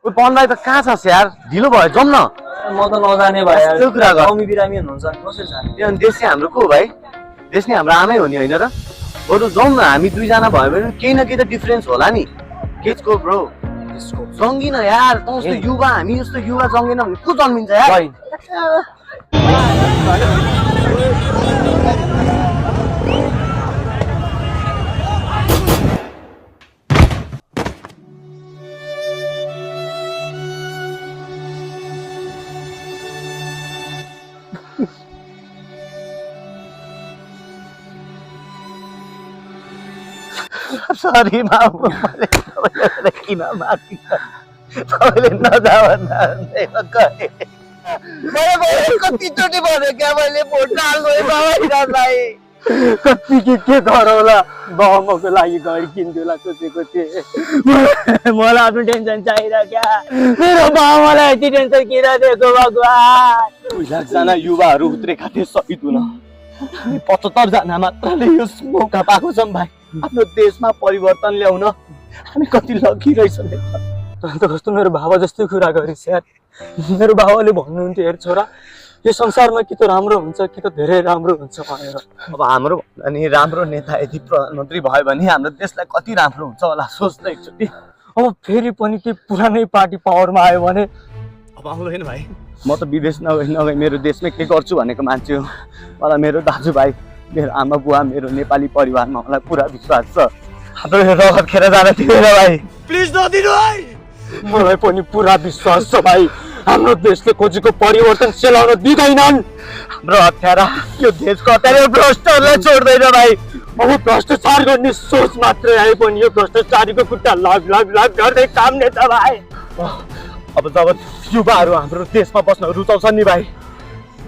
पढ्नलाई त कहाँ छ यार ढिलो भयो जाउँ न म त नजाने भाइ यार त्यो कुरा गर मम्मी बिरामी हुनुहुन्छ कसरी जाने त्यो देश चाहिँ हाम्रो को भाइ देश नै हाम्रो आमै हो नि होइन र बरु जाउँ न हामी दुईजना भयो भने केही न केही त डिफरेन्स होला नि के को ब्रो जङ्गिन यार तँ जस्तो युवा हामी जस्तो युवा जङ्गिन भने को जन्मिन्छ यार सरी मामु मैले तपाईँलाई किन माफी तपाईँले नजाऊ कतिचोटि भने क्या मैले भोट हाल्नु कति के गरौँला बाबाको लागि घर किन्थ्योला सोचेको थिएँ मलाई आफ्नो टेन्सन चाहिरहेको क्या मेरो बाबालाई यति टेन्सन किन दिएको भगवान् 1,00,000 युवाहरू उत्रेका थिए शहीद हुन 75 जना मात्रले यो मौका पाएको छौँ भाइ आफ्नो देशमा परिवर्तन ल्याउन हामी कति लकी रहेछौँ अन्त कस्तो मेरो बाबा जस्तै कुरा गरिस् यार मेरो बाबाले भन्नुहुन्थ्यो हेर छोरा यो संसारमा कि त राम्रो हुन्छ कि त धेरै राम्रो हुन्छ भनेर अब हाम्रो अनि राम्रो नेता यदि प्रधानमन्त्री भयो भने हाम्रो देशलाई कति राम्रो हुन्छ होला सोच्दै एकचोटि अब फेरि पनि त्यो पुरानै पार्टी पावरमा आयो भने अब आउँदैन भाइ म त विदेश नगई मेरो देशमै के गर्छु भनेको मान्छे हो मलाई मेरो दाजुभाइ मेरो आमा बुवा मेरो नेपाली परिवारमा मलाई पुरा विश्वास छ हाम्रो रगत खेर जान दिँदैन भाइ प्लिज नदिनु भाइ मलाई पनि पुरा विश्वास छ भाइ हाम्रो देशले खोजेको परिवर्तन सेलाउन दिँदैनन् हाम्रो हत्यारा यो देशको हत्यारा भ्रष्टहरूलाई छोड्दैन भाइ अब भ्रष्टाचार गर्ने सोच मात्रै आए पनि यो भ्रष्टाचारीको खुट्टा लग गर्दै काम नेता भाइ अब जब युवाहरू हाम्रो देशमा बस्न रुचाउँछन् नि भाइ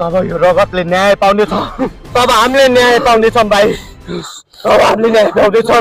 तब यो रगतले न्याय पाउनेछ तब हामीले न्याय पाउनेछौँ भाइ तब हामीले न्याय पाउनेछौँ